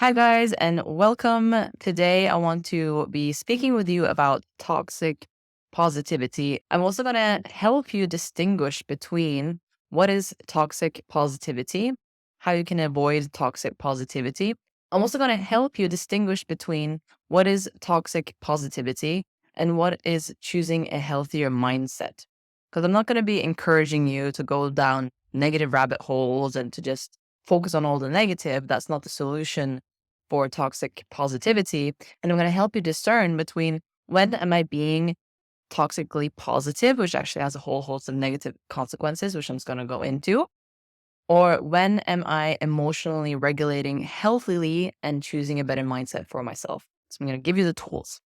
Hi, guys, and welcome. Today, I want to be speaking with you about toxic positivity. I'm also going to help you distinguish between what is toxic positivity, how you can avoid toxic positivity. I'm also going to help you distinguish between what is toxic positivity and what is choosing a healthier mindset. Because I'm not going to be encouraging you to go down negative rabbit holes and to just focus on all the negative. That's not the solution for toxic positivity. And I'm going to help you discern between when am I being toxically positive, which actually has a whole host of negative consequences, which I'm just going to go into, or when am I emotionally regulating healthily and choosing a better mindset for myself. So I'm going to give you the tools.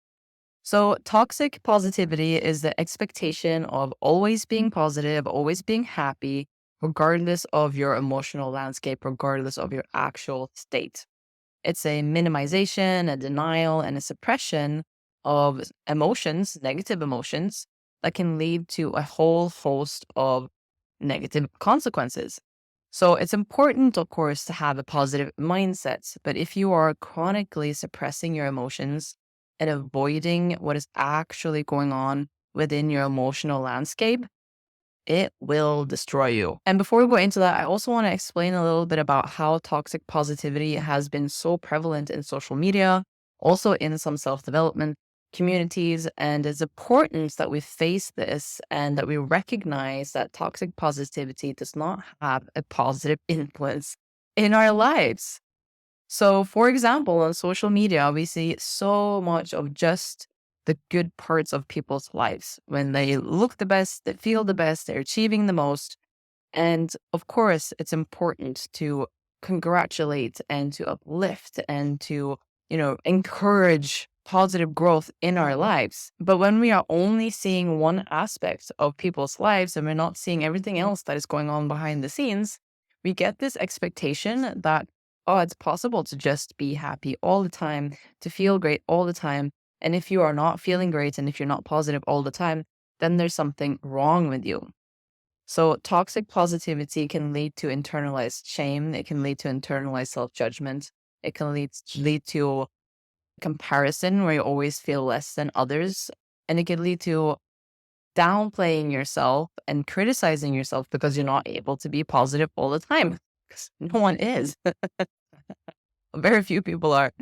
So, toxic positivity is the expectation of always being positive, always being happy, regardless of your emotional landscape, regardless of your actual state. It's a minimization, a denial, and a suppression of emotions, negative emotions, that can lead to a whole host of negative consequences. So it's important, of course, to have a positive mindset. But if you are chronically suppressing your emotions and avoiding what is actually going on within your emotional landscape, it will destroy you. And before we go into that, I also want to explain a little bit about how toxic positivity has been so prevalent in social media, also in some self development communities. And it's important that we face this and that we recognize that toxic positivity does not have a positive influence in our lives. So, for example, on social media, we see so much of just the good parts of people's lives. When they look the best, they feel the best, they're achieving the most. And of course, it's important to congratulate and to uplift and to, encourage positive growth in our lives. But when we are only seeing one aspect of people's lives and we're not seeing everything else that is going on behind the scenes, we get this expectation that, oh, it's possible to just be happy all the time, to feel great all the time. And if you are not feeling great and if you're not positive all the time, then there's something wrong with you. So, toxic positivity can lead to internalized shame. It can lead to internalized self judgment. It can lead to comparison where you always feel less than others. And it can lead to downplaying yourself and criticizing yourself because you're not able to be positive all the time. Because no one is. Very few people are.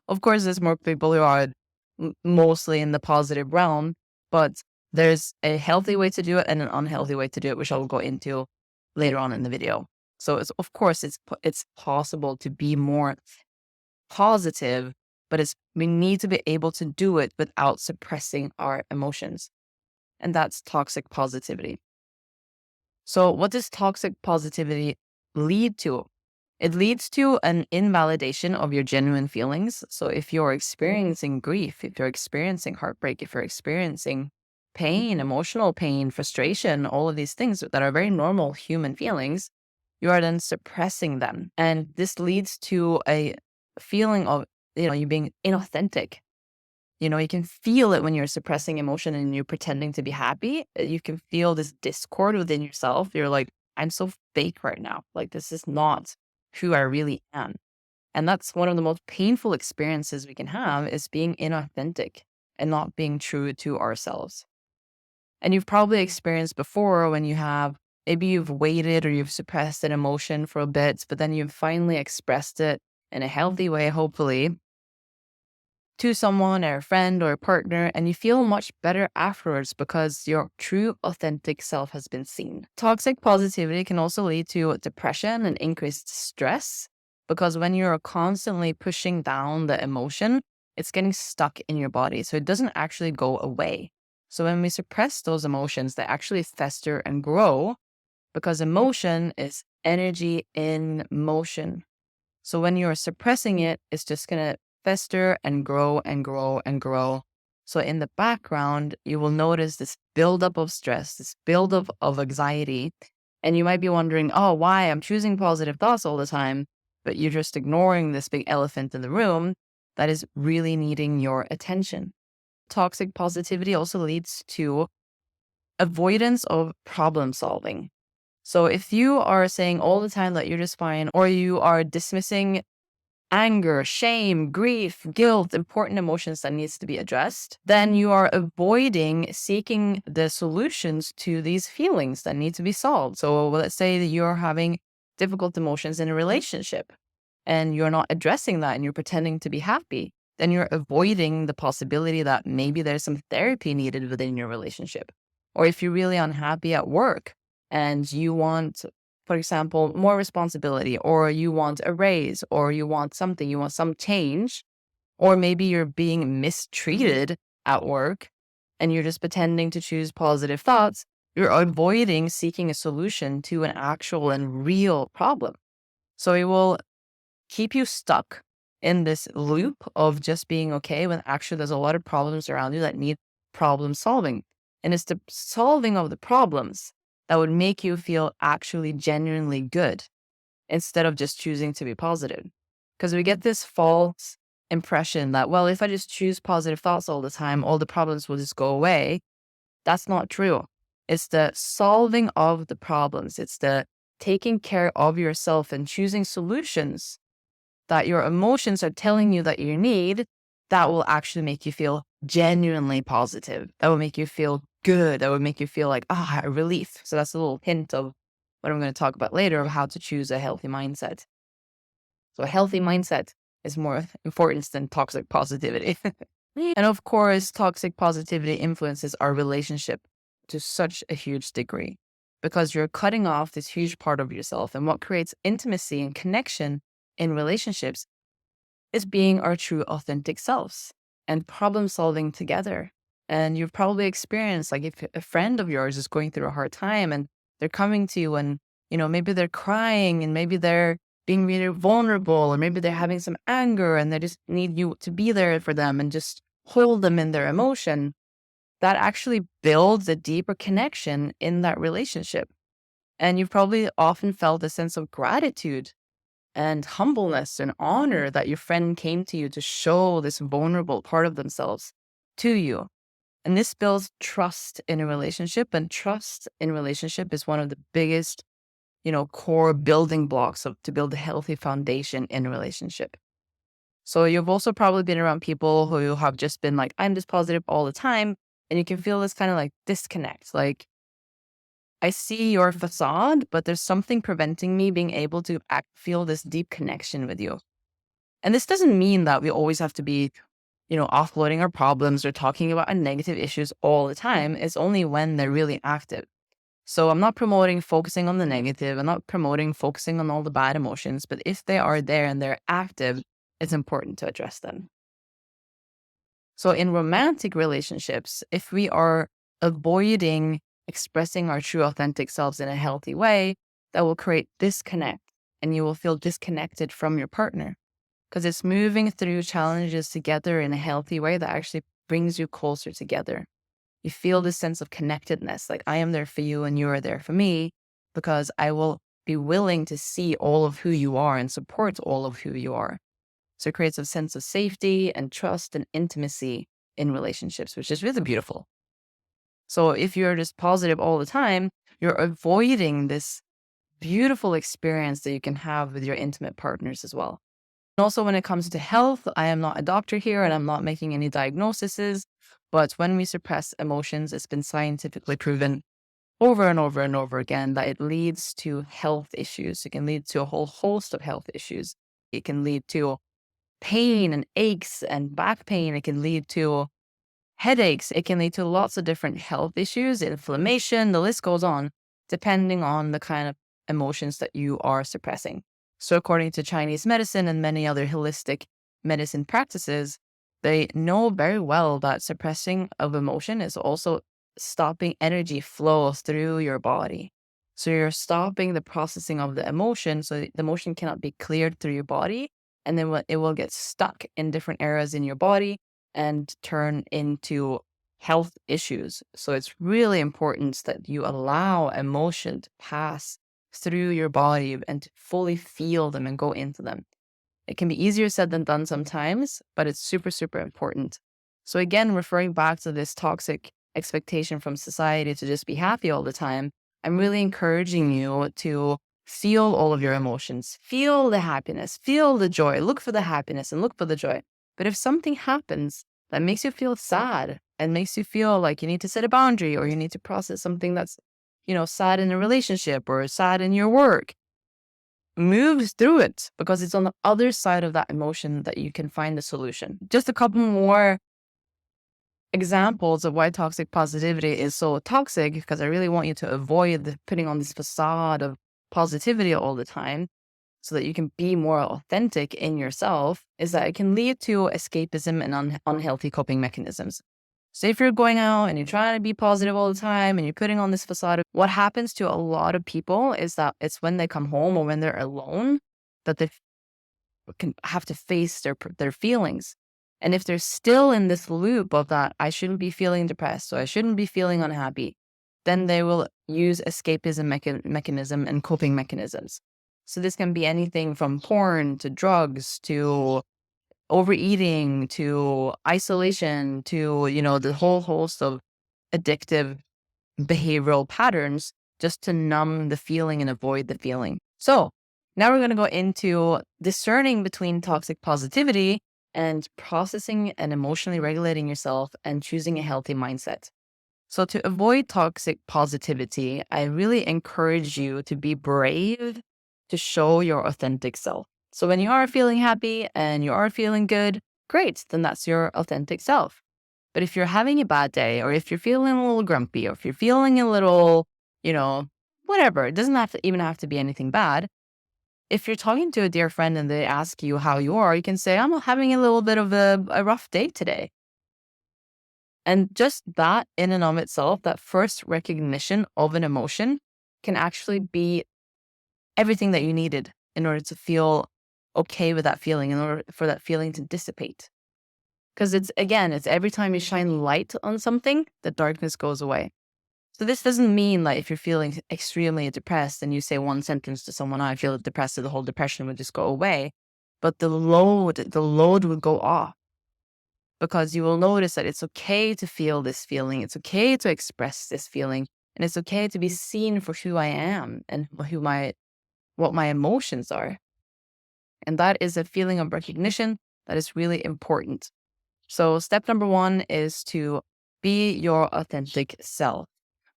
Of course, there's more people who are mostly in the positive realm, but there's a healthy way to do it and an unhealthy way to do it, which I'll go into later on in the video. So, of course, it's possible to be more positive, but we need to be able to do it without suppressing our emotions, and that's toxic positivity. So, what does toxic positivity lead to? It leads to an invalidation of your genuine feelings. So, if you're experiencing grief, if you're experiencing heartbreak, if you're experiencing pain, emotional pain, frustration, all of these things that are very normal human feelings, you are then suppressing them. And this leads to a feeling of, you being inauthentic. You can feel it when you're suppressing emotion and you're pretending to be happy. You can feel this discord within yourself. You're like, I'm so fake right now. Like, this is not who I really am. And that's one of the most painful experiences we can have is being inauthentic and not being true to ourselves. And you've probably experienced before when maybe you've waited or you've suppressed an emotion for a bit, but then you've finally expressed it in a healthy way, hopefully, to someone or a friend or a partner, and you feel much better afterwards because your true, authentic self has been seen. Toxic positivity can also lead to depression and increased stress because when you're constantly pushing down the emotion, it's getting stuck in your body. So it doesn't actually go away. So when we suppress those emotions, they actually fester and grow because emotion is energy in motion. So when you're suppressing it, it's just going to fester and grow and grow and grow. So in the background, you will notice this buildup of stress, this buildup of anxiety. And you might be wondering, oh, why I'm choosing positive thoughts all the time, but you're just ignoring this big elephant in the room that is really needing your attention. Toxic positivity also leads to avoidance of problem solving. So if you are saying all the time that you're just fine, or you are dismissing anger, shame, grief, guilt, important emotions that needs to be addressed, then you are avoiding seeking the solutions to these feelings that need to be solved. So let's say that you're having difficult emotions in a relationship and you're not addressing that and you're pretending to be happy, then you're avoiding the possibility that maybe there's some therapy needed within your relationship. Or if you're really unhappy at work and you want, for example, more responsibility, or you want a raise, or you want something, you want some change, or maybe you're being mistreated at work and you're just pretending to choose positive thoughts, you're avoiding seeking a solution to an actual and real problem. So it will keep you stuck in this loop of just being okay when actually there's a lot of problems around you that need problem solving. And it's the solving of the problems that would make you feel actually genuinely good instead of just choosing to be positive. Because we get this false impression that, well, if I just choose positive thoughts all the time, all the problems will just go away. That's not true. It's the solving of the problems. It's the taking care of yourself and choosing solutions that your emotions are telling you that you need, that will actually make you feel genuinely positive. That will make you feel good. That will make you feel like, a relief. So that's a little hint of what I'm going to talk about later of how to choose a healthy mindset. So a healthy mindset is more important than toxic positivity. And of course, toxic positivity influences our relationship to such a huge degree because you're cutting off this huge part of yourself. And what creates intimacy and connection in relationships is being our true authentic selves and problem solving together. And you've probably experienced, like, if a friend of yours is going through a hard time and they're coming to you and, maybe they're crying and maybe they're being really vulnerable, or maybe they're having some anger and they just need you to be there for them and just hold them in their emotion, that actually builds a deeper connection in that relationship. And you've probably often felt a sense of gratitude and humbleness and honor that your friend came to you to show this vulnerable part of themselves to you. And this builds trust in a relationship. And trust in relationship is one of the biggest, core building blocks to build a healthy foundation in a relationship. So you've also probably been around people who have just been like, I'm just positive all the time. And you can feel this kind of like disconnect. Like, I see your facade, but there's something preventing me being able to feel this deep connection with you. And this doesn't mean that we always have to be, offloading our problems or talking about our negative issues all the time. It's only when they're really active. So I'm not promoting focusing on the negative. I'm not promoting focusing on all the bad emotions, but if they are there and they're active, it's important to address them. So in romantic relationships, if we are avoiding expressing our true authentic selves in a healthy way, that will create disconnect and you will feel disconnected from your partner because it's moving through challenges together in a healthy way that actually brings you closer together. You feel this sense of connectedness, like I am there for you and you are there for me because I will be willing to see all of who you are and support all of who you are. So it creates a sense of safety and trust and intimacy in relationships, which is really beautiful. So if you're just positive all the time, you're avoiding this beautiful experience that you can have with your intimate partners as well. And also when it comes to health, I am not a doctor here and I'm not making any diagnoses, but when we suppress emotions, it's been scientifically proven over and over and over again that it leads to health issues. It can lead to a whole host of health issues. It can lead to pain and aches and back pain. It can lead to headaches. It can lead to lots of different health issues, inflammation, the list goes on, depending on the kind of emotions that you are suppressing. So according to Chinese medicine and many other holistic medicine practices, they know very well that suppressing of emotion is also stopping energy flow through your body. So you're stopping the processing of the emotion, so the emotion cannot be cleared through your body, and then it will get stuck in different areas in your body and turn into health issues. So it's really important that you allow emotion to pass through your body and to fully feel them and go into them. It can be easier said than done sometimes, but it's super, super important. So again, referring back to this toxic expectation from society to just be happy all the time, I'm really encouraging you to Feel all of your emotions, feel the happiness, feel the joy, look for the happiness and look for the joy. But if something happens that makes you feel sad and makes you feel like you need to set a boundary or you need to process something that's, sad in a relationship or sad in your work, move through it because it's on the other side of that emotion that you can find the solution. Just a couple more examples of why toxic positivity is so toxic, because I really want you to avoid putting on this facade of positivity all the time so that you can be more authentic in yourself, is that it can lead to escapism and unhealthy coping mechanisms. So if you're going out and you're trying to be positive all the time and you're putting on this facade, what happens to a lot of people is that it's when they come home or when they're alone that they can have to face their feelings. And if they're still in this loop of that, I shouldn't be feeling depressed, so I shouldn't be feeling unhappy, then they will use escapism mechanism and coping mechanisms. So this can be anything from porn to drugs to overeating to isolation to, the whole host of addictive behavioral patterns just to numb the feeling and avoid the feeling. So now we're going to go into discerning between toxic positivity and processing and emotionally regulating yourself and choosing a healthy mindset. So to avoid toxic positivity, I really encourage you to be brave to show your authentic self. So when you are feeling happy and you are feeling good, great, then that's your authentic self. But if you're having a bad day, or if you're feeling a little grumpy, or if you're feeling a little, whatever, it doesn't even have to be anything bad. If you're talking to a dear friend and they ask you how you are, you can say, I'm having a little bit of a rough day today. And just that in and of itself, that first recognition of an emotion can actually be everything that you needed in order to feel okay with that feeling, in order for that feeling to dissipate. Because it's every time you shine light on something, the darkness goes away. So this doesn't mean like if you're feeling extremely depressed and you say one sentence to someone, I feel depressed, so the whole depression would just go away. But the load would go off because you will notice that it's okay to feel this feeling. It's okay to express this feeling. And it's okay to be seen for who I am and what my emotions are. And that is a feeling of recognition that is really important. So step number 1 is to be your authentic self.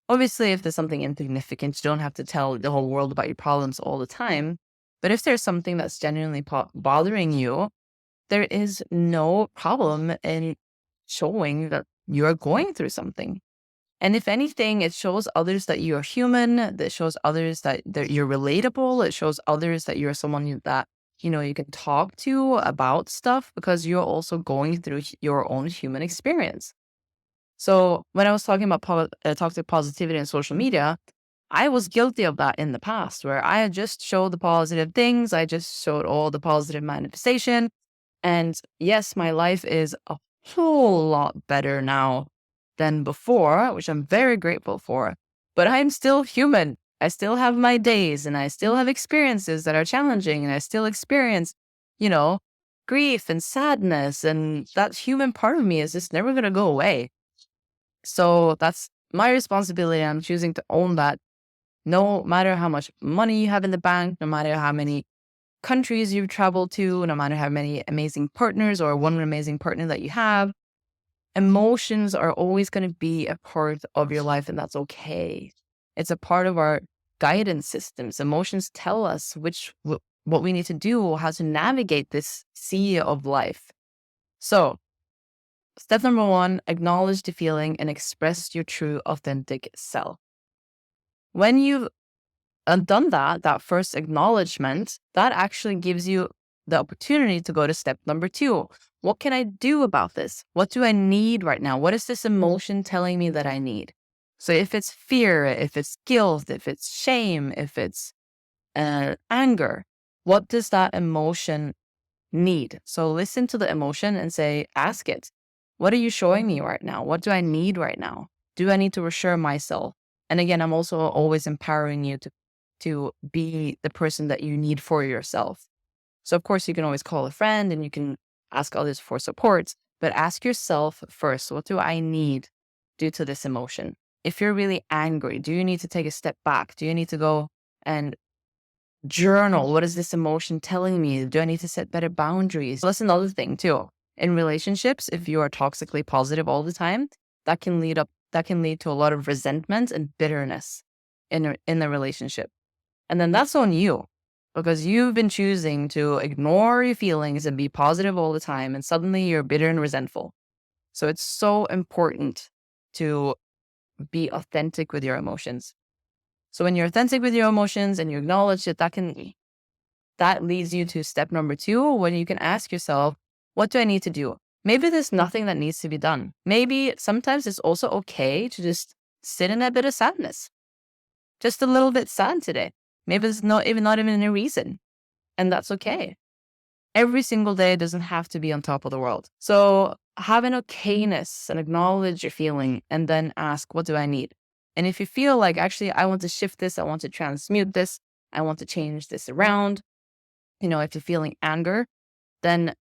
Obviously, if there's something insignificant, you don't have to tell the whole world about your problems all the time. But if there's something that's genuinely bothering you, there is no problem in showing that you're going through something. And if anything, it shows others that you're human, that shows others that you're relatable, it shows others that you're someone that, you can talk to about stuff because you're also going through your own human experience. So when I was talking about toxic positivity in social media, I was guilty of that in the past where I just showed the positive things. I just showed all the positive manifestation. And yes, my life is a whole lot better now than before, which I'm very grateful for. But I'm still human. I still have my days and I still have experiences that are challenging and I still experience, you know, grief and sadness. And that human part of me is just never going to go away. So that's my responsibility. I'm choosing to own that no matter how much money you have in the bank, no matter how many countries you've traveled to, no matter how many amazing partners or one amazing partner that you have, emotions are always going to be a part of your life, and that's okay. It's a part of our guidance systems. Emotions tell us what we need to do, how to navigate this sea of life. So, step number 1, acknowledge the feeling and express your true, authentic self. When you've done that first acknowledgement, that actually gives you the opportunity to go to step number 2. What can I do about this? What do I need right now? What is this emotion telling me that I need? So if it's fear, if it's guilt, if it's shame, if it's anger, what does that emotion need? So listen to the emotion and ask it, what are you showing me right now? What do I need right now? Do I need to reassure myself? And again, I'm also always empowering you to be the person that you need for yourself. So of course you can always call a friend and you can ask others for support, but ask yourself first, what do I need due to this emotion? If you're really angry, do you need to take a step back? Do you need to go and Journal. What is this emotion telling me? Do I need to set better boundaries? That's another thing too. In relationships, if you are toxically positive all the time, that can lead to a lot of resentment and bitterness in the relationship. And then that's on you, because you've been choosing to ignore your feelings and be positive all the time, and suddenly you're bitter and resentful. So it's so important to be authentic with your emotions. So when you're authentic with your emotions and you acknowledge it, that leads you to step number 2, when you can ask yourself, what do I need to do? Maybe there's nothing that needs to be done. Maybe sometimes it's also okay to just sit in a bit of sadness. Just a little bit sad today. Maybe there's not even a reason. And that's okay. Every single day doesn't have to be on top of the world. So have an okayness and acknowledge your feeling, and then ask, what do I need? And if you feel like, actually, I want to shift this, I want to transmute this, I want to change this around, if you're feeling anger, then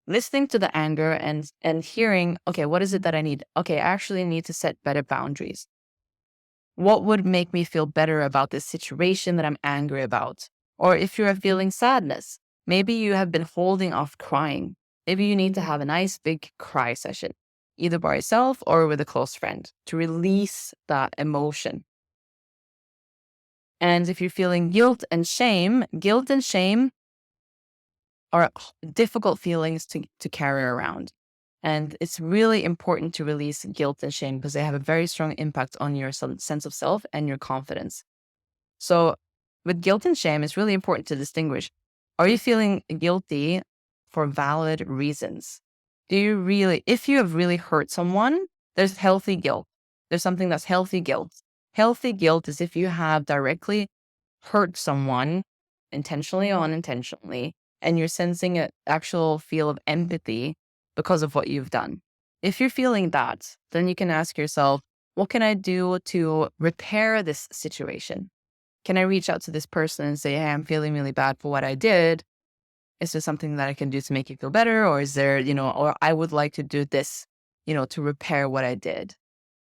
listening to the anger and hearing, okay, what is it that I need? Okay, I actually need to set better boundaries. What would make me feel better about this situation that I'm angry about? Or if you're feeling sadness, maybe you have been holding off crying. Maybe you need to have a nice big cry session, either by yourself or with a close friend, to release that emotion. And if you're feeling guilt and shame are difficult feelings to carry around. And it's really important to release guilt and shame, because they have a very strong impact on your sense of self and your confidence. So with guilt and shame, it's really important to distinguish. Are you feeling guilty for valid reasons? If you have really hurt someone, there's healthy guilt. There's something that's healthy guilt. Healthy guilt is if you have directly hurt someone, intentionally or unintentionally, and you're sensing an actual feel of empathy because of what you've done. If you're feeling that, then you can ask yourself, what can I do to repair this situation? Can I reach out to this person and say, hey, I'm feeling really bad for what I did? Is there something that I can do to make you feel better? Or is there, or I would like to do this, to repair what I did?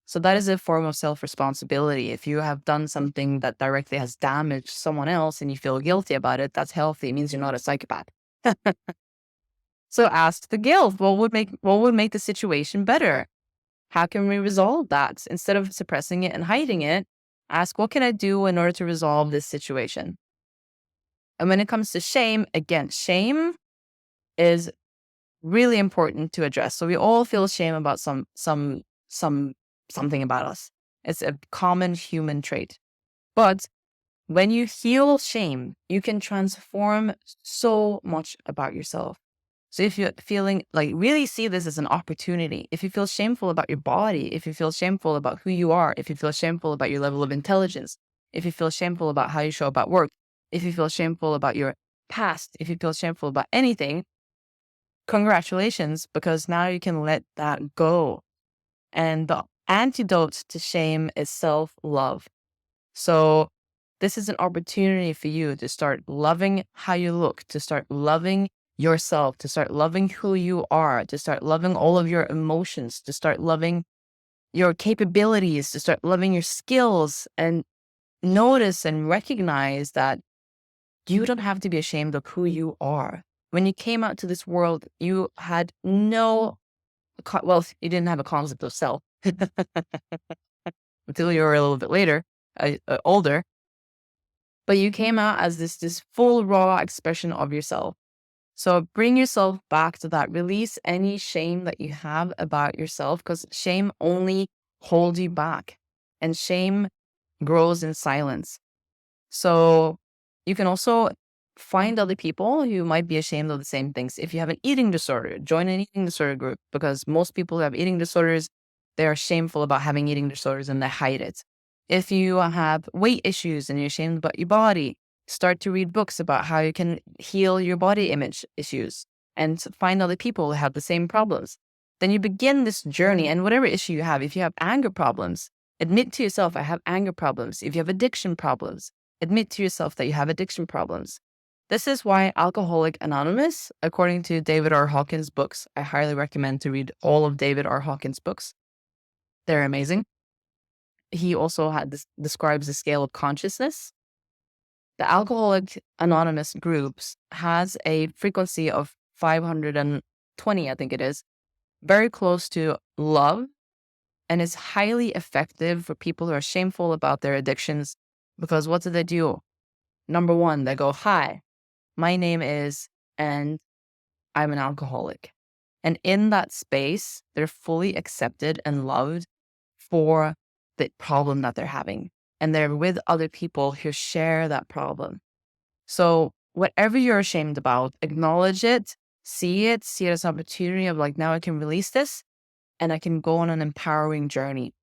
So that is a form of self-responsibility. If you have done something that directly has damaged someone else and you feel guilty about it, that's healthy. It means you're not a psychopath. So ask the guilt, what would make the situation better? How can we resolve that? Instead of suppressing it and hiding it, ask, what can I do in order to resolve this situation? And when it comes to shame, again, shame is really important to address. So we all feel shame about something about us. It's a common human trait. But when you heal shame, you can transform so much about yourself. So if you're feeling like, really see this as an opportunity, if you feel shameful about your body, if you feel shameful about who you are, if you feel shameful about your level of intelligence, if you feel shameful about how you show up at work, if you feel shameful about your past, if you feel shameful about anything, congratulations, because now you can let that go. And the antidote to shame is self-love. So this is an opportunity for you to start loving how you look, to start loving yourself, to start loving who you are, to start loving all of your emotions, to start loving your capabilities, to start loving your skills, and notice and recognize that you don't have to be ashamed of who you are. When you came out to this world, you had you didn't have a concept of self until you were a little bit older. But you came out as this full raw expression of yourself. So bring yourself back to that. Release any shame that you have about yourself, because shame only holds you back, and shame grows in silence. So you can also find other people who might be ashamed of the same things. If you have an eating disorder, join an eating disorder group, because most people who have eating disorders, they are shameful about having eating disorders and they hide it. If you have weight issues and you're ashamed about your body, start to read books about how you can heal your body image issues and find other people who have the same problems. Then you begin this journey, and whatever issue you have, if you have anger problems, admit to yourself, I have anger problems. If you have addiction problems, admit to yourself that you have addiction problems. This is why Alcoholic Anonymous, according to David R. Hawkins' books, I highly recommend to read all of David R. Hawkins' books. They're amazing. He also describes the scale of consciousness The Alcoholic Anonymous groups has a frequency of 520, I think it is, very close to love, and is highly effective for people who are shameful about their addictions. Because what do? Number one, they go, "Hi, my name is, and I'm an alcoholic." And in that space, they're fully accepted and loved for the problem that they're having. And they're with other people who share that problem. So whatever you're ashamed about, acknowledge it, see it as an opportunity of like, now I can release this and I can go on an empowering journey.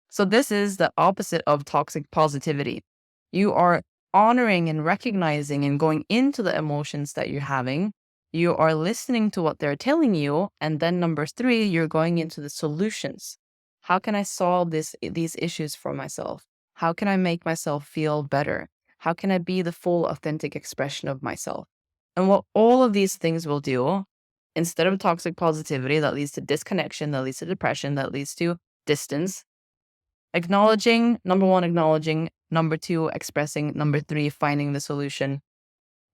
So this is the opposite of toxic positivity. You are honoring and recognizing and going into the emotions that you're having. You are listening to what they're telling you. And then number three, you're going into the solutions. How can I solve these issues for myself? How can I make myself feel better? How can I be the full authentic expression of myself? And what all of these things will do, instead of toxic positivity that leads to disconnection, that leads to depression, that leads to distance, acknowledging, number one, acknowledging, number two, expressing, number three, finding the solution.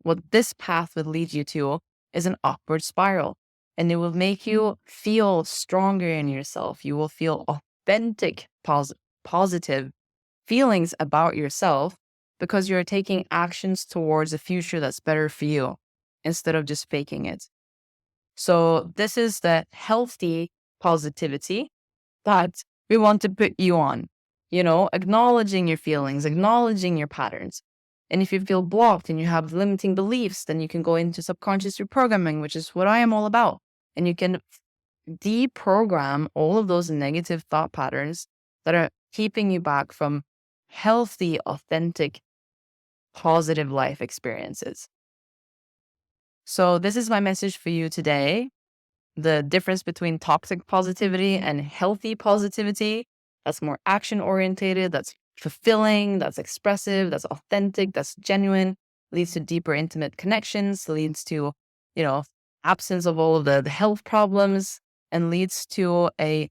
What this path would lead you to is an upward spiral, and it will make you feel stronger in yourself. You will feel authentic, positive feelings about yourself because you're taking actions towards a future that's better for you instead of just faking it. So this is the healthy positivity that we want to put you on, acknowledging your feelings, acknowledging your patterns. And if you feel blocked and you have limiting beliefs, then you can go into subconscious reprogramming, which is what I am all about. And you can deprogram all of those negative thought patterns that are keeping you back from healthy, authentic, positive life experiences. So this is my message for you today. The difference between toxic positivity and healthy positivity, that's more action orientated, that's fulfilling, that's expressive, that's authentic, that's genuine, leads to deeper intimate connections, leads to, absence of all of the health problems, and leads to a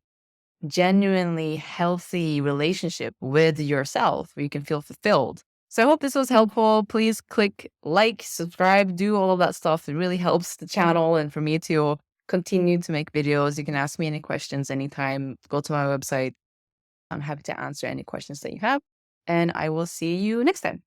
genuinely healthy relationship with yourself where you can feel fulfilled. So I hope this was helpful. Please click like, subscribe, do all of that stuff. It really helps the channel and for me to continue to make videos. You can ask me any questions anytime. Go to my website. I'm happy to answer any questions that you have. And I will see you next time.